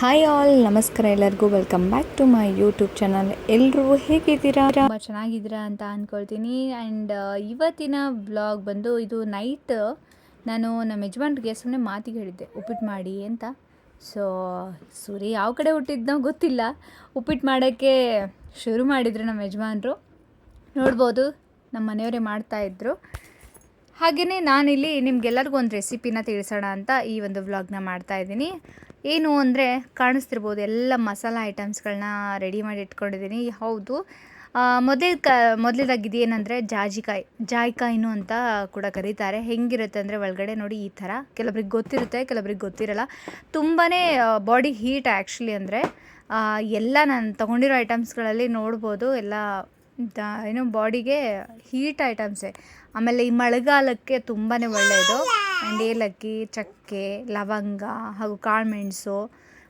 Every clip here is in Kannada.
ಹಾಯ್ ಆಲ್, ನಮಸ್ಕಾರ ಎಲ್ಲರಿಗೂ. Welcome back to my YouTube channel. ಎಲ್ಲರೂ ಹೇಗಿದ್ದೀರಾ? ತುಂಬ ಚೆನ್ನಾಗಿದ್ದೀರಾ ಅಂತ ಅಂದ್ಕೊಳ್ತೀನಿ. ಆ್ಯಂಡ್ ಇವತ್ತಿನ ಬ್ಲಾಗ್ ಬಂದು ಇದು ನೈಟ್ ನಾನು ನಮ್ಮ ಯಜಮಾನ್ರಿಗೆ ಸುಮ್ಮನೆ ಮಾತಿಗೆ ಹೇಳಿದ್ದೆ ಉಪ್ಪಿಟ್ಟು ಮಾಡಿ ಅಂತ. ಸೂರ್ಯ ಯಾವ ಕಡೆ ಹುಟ್ಟಿದ್ನೋ ಗೊತ್ತಿಲ್ಲ, ಉಪ್ಪಿಟ್ಟು ಮಾಡೋಕ್ಕೆ ಶುರು ಮಾಡಿದರು ನಮ್ಮ ಯಜಮಾನ್ರು. ನೋಡ್ಬೋದು ನಮ್ಮ ಮನೆಯವರೇ ಮಾಡ್ತಾಯಿದ್ರು. ಹಾಗೆಯೇ ನಾನಿಲ್ಲಿ ನಿಮಗೆಲ್ಲರಿಗೂ ಒಂದು ರೆಸಿಪಿನ ತಿಳಿಸೋಣ ಅಂತ ಈ ಒಂದು ವ್ಲಾಗ್ನ ಮಾಡ್ತಾಯಿದ್ದೀನಿ. ಏನು ಅಂದರೆ ಕಾಣಿಸ್ತಿರ್ಬೋದು, ಎಲ್ಲ ಮಸಾಲ ಐಟಮ್ಸ್ಗಳನ್ನ ರೆಡಿ ಮಾಡಿ ಇಟ್ಕೊಂಡಿದ್ದೀನಿ. ಹೌದು, ಮೊದಲೇದಾಗಿದ್ದು ಏನಂದರೆ ಜಾಯಿಕಾಯಿನೂ ಅಂತ ಕೂಡ ಕರೀತಾರೆ. ಹೆಂಗಿರುತ್ತೆ ಅಂದರೆ ಒಳಗಡೆ ನೋಡಿ ಈ ಥರ, ಕೆಲವ್ರಿಗೆ ಗೊತ್ತಿರುತ್ತೆ, ಕೆಲವ್ರಿಗೆ ಗೊತ್ತಿರಲ್ಲ. ತುಂಬಾ ಬಾಡಿ ಹೀಟ್ ಆ್ಯಕ್ಚುಲಿ. ಅಂದರೆ ಎಲ್ಲ ನಾನು ತೊಗೊಂಡಿರೋ ಐಟಮ್ಸ್ಗಳಲ್ಲಿ ನೋಡ್ಬೋದು ಎಲ್ಲ ಏನು ಬಾಡಿಗೆ ಹೀಟ್ ಐಟಮ್ಸೇ. ಆಮೇಲೆ ಈ ಮಳೆಗಾಲಕ್ಕೆ ತುಂಬಾ ಒಳ್ಳೆಯದು. ಆ್ಯಂಡ್ ಏಲಕ್ಕಿ, ಚಕ್ಕೆ, ಲವಂಗ ಹಾಗೂ ಕಾಳುಮೆಣಸು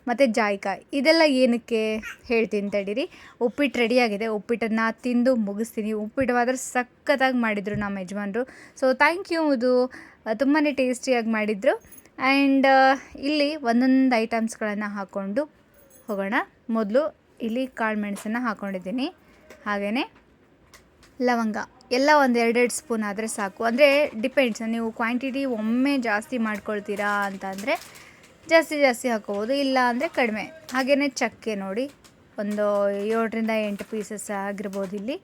ಮತ್ತು ಜಾಯಿಕಾಯಿ, ಇದೆಲ್ಲ ಏನಕ್ಕೆ ಹೇಳ್ತೀನಿ ತಡೀರಿ. ಉಪ್ಪಿಟ್ಟು ರೆಡಿಯಾಗಿದೆ, ಉಪ್ಪಿಟ್ಟನ್ನು ತಿಂದು ಮುಗಿಸ್ತೀನಿ. ಉಪ್ಪಿಟ್ಟು ಮಾತ್ರ ಸಖತ್ತಾಗಿ ಮಾಡಿದರು ನಮ್ಮ ಯಜಮಾನ್ರು. So thank you. ಇದು ತುಂಬಾ ಟೇಸ್ಟಿಯಾಗಿ ಮಾಡಿದರು. ಆ್ಯಂಡ್ ಇಲ್ಲಿ ಒಂದೊಂದು ಐಟಮ್ಸ್ಗಳನ್ನು ಹಾಕ್ಕೊಂಡು ಹೋಗೋಣ. ಮೊದಲು ಇಲ್ಲಿ ಕಾಳುಮೆಣಸನ್ನು ಹಾಕ್ಕೊಂಡಿದ್ದೀನಿ, ಹಾಗೆಯೇ ಲವಂಗ ಎಲ್ಲ ಒಂದು 2 ಸ್ಪೂನ್ ಆದರೆ ಸಾಕು. ಅಂದರೆ ಡಿಪೆಂಡ್ಸ್, ನೀವು ಕ್ವಾಂಟಿಟಿ ಒಮ್ಮೆ ಜಾಸ್ತಿ ಮಾಡ್ಕೊಳ್ತೀರಾ ಅಂತಂದರೆ ಜಾಸ್ತಿ ಹಾಕೋಬೋದು, ಇಲ್ಲ ಅಂದರೆ ಕಡಿಮೆ. ಹಾಗೆಯೇ ಚಕ್ಕೆ ನೋಡಿ, ಒಂದು 7ರಿಂದ 8 ಪೀಸಸ್ ಆಗಿರ್ಬೋದು ಇಲ್ಲಿ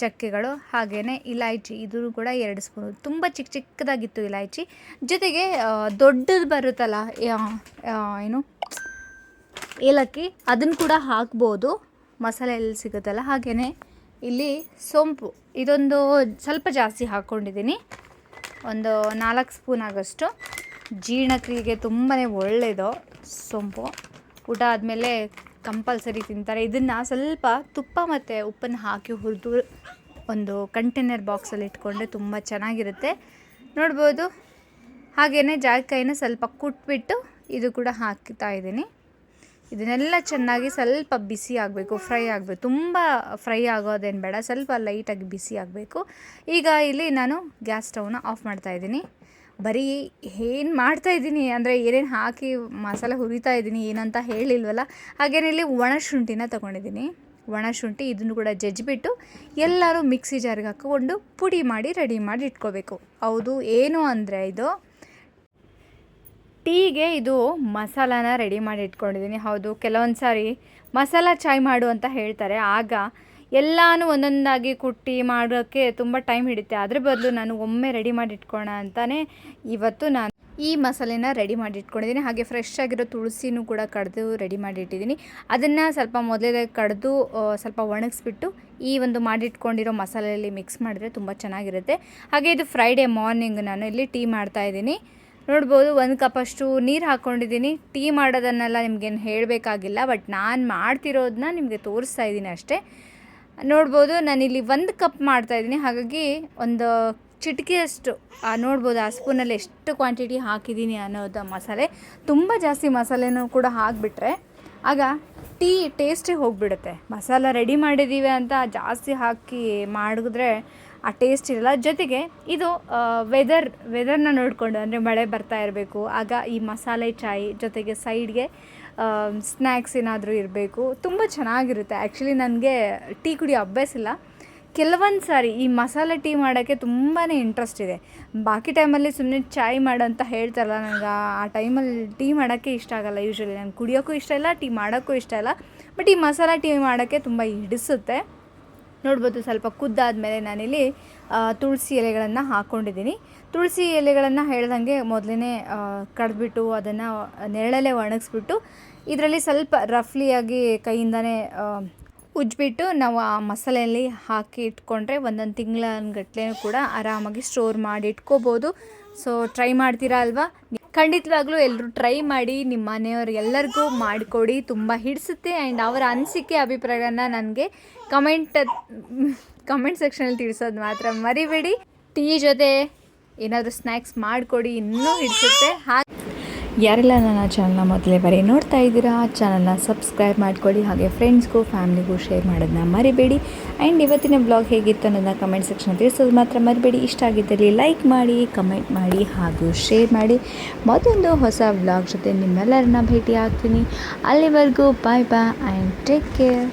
ಚಕ್ಕೆಗಳು. ಹಾಗೆಯೇ ಇಲಾಯ್ಚಿ, ಇದು ಕೂಡ 2 ಸ್ಪೂನು. ತುಂಬ ಚಿಕ್ಕದಾಗಿತ್ತು ಇಲಾಯ್ಚಿ. ಜೊತೆಗೆ ದೊಡ್ಡದು ಬರುತ್ತಲ್ಲ ಏನು ಏಲಕ್ಕಿ, ಅದನ್ನು ಕೂಡ ಹಾಕ್ಬೋದು, ಮಸಾಲೆ ಎಲ್ಲಿ ಸಿಗುತ್ತಲ್ಲ. ಹಾಗೆಯೇ ಇಲ್ಲಿ ಸೋಂಪು, ಇದೊಂದು ಸ್ವಲ್ಪ ಜಾಸ್ತಿ ಹಾಕ್ಕೊಂಡಿದ್ದೀನಿ, ಒಂದು 4 ಸ್ಪೂನ್ ಆಗೋಷ್ಟು. ಜೀರ್ಣಕ್ರಿಯೆಗೆ ತುಂಬಾ ಒಳ್ಳೆಯದು ಸೋಂಪು. ಊಟ ಆದಮೇಲೆ ಕಂಪಲ್ಸರಿ ತಿಂತಾರೆ. ಇದನ್ನು ಸ್ವಲ್ಪ ತುಪ್ಪ ಮತ್ತು ಉಪ್ಪನ್ನು ಹಾಕಿ ಹುರಿದು ಒಂದು ಕಂಟೈನರ್ ಬಾಕ್ಸಲ್ಲಿ ಇಟ್ಕೊಂಡ್ರೆ ತುಂಬ ಚೆನ್ನಾಗಿರುತ್ತೆ, ನೋಡ್ಬೋದು. ಹಾಗೆಯೇ ಜಾಯಿಕಾಯಿನ ಸ್ವಲ್ಪ ಕುಟ್ಬಿಟ್ಟು ಇದು ಕೂಡ ಹಾಕ್ತಾ ಇದ್ದೀನಿ. ಇದನ್ನೆಲ್ಲ ಚೆನ್ನಾಗಿ ಸ್ವಲ್ಪ ಬಿಸಿ ಆಗಬೇಕು, ಫ್ರೈ ಆಗಬೇಕು. ತುಂಬ ಫ್ರೈ ಆಗೋದೇನು ಬೇಡ, ಸ್ವಲ್ಪ ಲೈಟಾಗಿ ಬಿಸಿ ಆಗಬೇಕು. ಈಗ ಇಲ್ಲಿ ನಾನು ಗ್ಯಾಸ್ ಸ್ಟವ್ನ ಆಫ್ ಮಾಡ್ತಾಯಿದ್ದೀನಿ. ಬರೀ ಏನು ಮಾಡ್ತಾಯಿದ್ದೀನಿ ಅಂದರೆ ಏನೇನು ಹಾಕಿ ಮಸಾಲೆ ಹುರಿತಾ ಇದ್ದೀನಿ ಏನಂತ ಹೇಳಿಲ್ವಲ್ಲ. ಹಾಗೇನೆ ಇಲ್ಲಿ ಒಣಶುಂಠಿನ ತೊಗೊಂಡಿದ್ದೀನಿ. ಒಣಶುಂಠಿ ಇದನ್ನು ಕೂಡ ಜಜ್ಜಿಬಿಟ್ಟು ಎಲ್ಲರೂ ಮಿಕ್ಸಿ ಜಾರಿಗೆ ಹಾಕ್ಕೊಂಡು ಪುಡಿ ಮಾಡಿ ರೆಡಿ ಮಾಡಿ ಇಟ್ಕೋಬೇಕು. ಹೌದು, ಏನು ಅಂದರೆ ಇದು ಟೀಗೆ ಇದು ಮಸಾಲಾನ ರೆಡಿ ಮಾಡಿ ಇಟ್ಕೊಂಡಿದ್ದೀನಿ. ಹೌದು, ಕೆಲವೊಂದು ಸಾರಿ ಮಸಾಲ ಚಾಯ್ ಮಾಡು ಅಂತ ಹೇಳ್ತಾರೆ, ಆಗ ಎಲ್ಲನೂ ಒಂದೊಂದಾಗಿ ಕುಟ್ಟಿ ಮಾಡೋಕ್ಕೆ ತುಂಬ ಟೈಮ್ ಹಿಡಿಯುತ್ತೆ. ಅದ್ರ ಬದಲು ನಾನು ಒಮ್ಮೆ ರೆಡಿ ಮಾಡಿ ಇಟ್ಕೊಳ್ಳೋಣ ಅಂತಲೇ ಇವತ್ತು ನಾನು ಈ ಮಸಾಲೆನ ರೆಡಿ ಮಾಡಿ ಇಟ್ಕೊಂಡಿದ್ದೀನಿ. ಹಾಗೆ ಫ್ರೆಶ್ ಆಗಿರೋ ತುಳಸಿನೂ ಕೂಡ ಕಡಿದು ರೆಡಿ ಮಾಡಿ ಇಟ್ಟಿದ್ದೀನಿ. ಅದನ್ನು ಸ್ವಲ್ಪ ಮೊದಲೇ ಕಡಿದು ಸ್ವಲ್ಪ ಒಣಗಿಸ್ಬಿಟ್ಟು ಈ ಒಂದು ಮಾಡಿಟ್ಕೊಂಡಿರೋ ಮಸಾಲೆಯಲ್ಲಿ ಮಿಕ್ಸ್ ಮಾಡಿದ್ರೆ ತುಂಬ ಚೆನ್ನಾಗಿರುತ್ತೆ. ಹಾಗೆ ಇದು ಫ್ರೈಡೇ ಮಾರ್ನಿಂಗ್ ನಾನು ಇಲ್ಲಿ ಟೀ ಮಾಡ್ತಾಯಿದ್ದೀನಿ. ನೋಡ್ಬೋದು, 1 ಕಪ್ಪಷ್ಟು ನೀರು ಹಾಕ್ಕೊಂಡಿದ್ದೀನಿ. ಟೀ ಮಾಡೋದನ್ನೆಲ್ಲ ನಿಮಗೇನು ಹೇಳಬೇಕಾಗಿಲ್ಲ, ಬಟ್ ನಾನು ಮಾಡ್ತಿರೋದನ್ನ ನಿಮಗೆ ತೋರಿಸ್ತಾ ಇದ್ದೀನಿ ಅಷ್ಟೇ. ನೋಡ್ಬೋದು, ನಾನಿಲ್ಲಿ 1 ಕಪ್ ಮಾಡ್ತಾಯಿದ್ದೀನಿ. ಹಾಗಾಗಿ ಒಂದು ಚಿಟಿಕೆಯಷ್ಟು ನೋಡ್ಬೋದು ಆ ಸ್ಪೂನಲ್ಲಿ ಎಷ್ಟು ಕ್ವಾಂಟಿಟಿ ಹಾಕಿದ್ದೀನಿ ಅನ್ನೋದು ಮಸಾಲೆ. ತುಂಬ ಜಾಸ್ತಿ ಮಸಾಲೆನೂ ಕೂಡ ಹಾಕಿಬಿಟ್ರೆ ಆಗ ಟೀ ಟೇಸ್ಟೇ ಹೋಗಿಬಿಡುತ್ತೆ. ಮಸಾಲ ರೆಡಿ ಮಾಡಿದ್ದೀವಿ ಅಂತ ಜಾಸ್ತಿ ಹಾಕಿ ಮಾಡಿದ್ರೆ ಆ ಟೇಸ್ಟ್ ಇರಲ್ಲ. ಜೊತೆಗೆ ಇದು ವೆದರ್ನ ನೋಡಿಕೊಂಡು, ಅಂದರೆ ಮಳೆ ಬರ್ತಾ ಇರಬೇಕು, ಆಗ ಈ ಮಸಾಲೆ ಚಾಯ್ ಜೊತೆಗೆ ಸೈಡ್ಗೆ ಸ್ನ್ಯಾಕ್ಸ್ ಏನಾದರೂ ಇರಬೇಕು, ತುಂಬ ಚೆನ್ನಾಗಿರುತ್ತೆ. ಆ್ಯಕ್ಚುಲಿ ನನಗೆ ಟೀ ಕುಡಿಯೋ ಅಭ್ಯಾಸ ಇಲ್ಲ. ಕೆಲವೊಂದು ಸಾರಿ ಈ ಮಸಾಲೆ ಟೀ ಮಾಡೋಕ್ಕೆ ತುಂಬಾ ಇಂಟ್ರೆಸ್ಟ್ ಇದೆ. ಬಾಕಿ ಟೈಮಲ್ಲಿ ಸುಮ್ಮನೆ ಚಾಯ್ ಮಾಡು ಅಂತ ಹೇಳ್ತಾರಲ್ಲ, ನನಗೆ ಆ ಟೈಮಲ್ಲಿ ಟೀ ಮಾಡೋಕ್ಕೆ ಇಷ್ಟ ಆಗೋಲ್ಲ. ಯೂಶ್ವಲಿ ನನಗೆ ಕುಡಿಯೋಕ್ಕೂ ಇಷ್ಟ ಇಲ್ಲ, ಟೀ ಮಾಡೋಕ್ಕೂ ಇಷ್ಟ ಇಲ್ಲ. ಬಟ್ ಈ ಮಸಾಲೆ ಟೀ ಮಾಡೋಕ್ಕೆ ತುಂಬ ಹಿಡಿಸುತ್ತೆ. ನೋಡ್ಬೋದು, ಸ್ವಲ್ಪ ಕುದ್ದಾದಮೇಲೆ ನಾನಿಲ್ಲಿ ತುಳಸಿ ಎಲೆಗಳನ್ನು ಹಾಕ್ಕೊಂಡಿದ್ದೀನಿ. ತುಳಸಿ ಎಲೆಗಳನ್ನು ಹೇಳ್ದಂಗೆ ಮೊದಲೇ ಕಡಿದ್ಬಿಟ್ಟು ಅದನ್ನು ನೆರಳಲ್ಲೇ ಒಣಗಿಸ್ಬಿಟ್ಟು ಇದರಲ್ಲಿ ಸ್ವಲ್ಪ ರಫ್ಲಿಯಾಗಿ ಕೈಯಿಂದನೇ ಉಜ್ಜಿಬಿಟ್ಟು ನಾವು ಆ ಮಸಾಲೆಯಲ್ಲಿ ಹಾಕಿ ಇಟ್ಕೊಂಡ್ರೆ 1 ತಿಂಗಳಗಟ್ಟಲೆ ಕೂಡ ಆರಾಮಾಗಿ ಸ್ಟೋರ್ ಮಾಡಿ ಇಟ್ಕೋಬೋದು. ಸೊ ಟ್ರೈ ಮಾಡ್ತೀರಾ ಅಲ್ವಾ? ಖಂಡಿತವಾಗ್ಲೂ ಎಲ್ಲರೂ ಟ್ರೈ ಮಾಡಿ, ನಿಮ್ಮ ಮನೆಯವ್ರು ಎಲ್ಲರಿಗೂ ಮಾಡಿಕೊಡಿ, ತುಂಬ ಹಿಡಿಸುತ್ತೆ. ಆ್ಯಂಡ್ ಅವರ ಅನಿಸಿಕೆ ಅಭಿಪ್ರಾಯನ ನನಗೆ ಕಮೆಂಟ್ ಸೆಕ್ಷನಲ್ಲಿ ತಿಳಿಸೋದು ಮಾತ್ರ ಮರಿಬೇಡಿ. ಟೀ ಜೊತೆ ಏನಾದರೂ ಸ್ನ್ಯಾಕ್ಸ್ ಮಾಡಿಕೊಡಿ, ಇನ್ನೂ ಹಿಡಿಸುತ್ತೆ. ಯಾರೆಲ್ಲ ನನ್ನ ಚಾನಲ್ನ ಮೊದಲೇ ಬಾರಿ ನೋಡ್ತಾ ಇದ್ದೀರಾ ಚಾನಲ್ನ ಸಬ್ಸ್ಕ್ರೈಬ್ ಮಾಡ್ಕೊಳ್ಳಿ, ಹಾಗೆ ಫ್ರೆಂಡ್ಸ್ಗೂ ಫ್ಯಾಮಿಲಿಗೂ ಶೇರ್ ಮಾಡೋದನ್ನ ಮರಿಬೇಡಿ. ಆ್ಯಂಡ್ ಇವತ್ತಿನ ಬ್ಲಾಗ್ ಹೇಗಿತ್ತು ಅನ್ನೋದನ್ನ ಕಮೆಂಟ್ ಸೆಕ್ಷನ್ ತಿಳಿಸೋದು ಮಾತ್ರ ಮರಿಬೇಡಿ. ಇಷ್ಟ ಆಗಿದ್ದಲ್ಲಿ ಲೈಕ್ ಮಾಡಿ, ಕಮೆಂಟ್ ಮಾಡಿ ಹಾಗೂ ಶೇರ್ ಮಾಡಿ. ಮತ್ತೊಂದು ಹೊಸ ಬ್ಲಾಗ್ ಜೊತೆ ನಿಮ್ಮೆಲ್ಲರನ್ನ ಭೇಟಿ ಆಗ್ತೀನಿ. ಅಲ್ಲಿವರೆಗೂ ಬಾಯ್ ಬಾಯ್ ಆ್ಯಂಡ್ ಟೇಕ್ ಕೇರ್.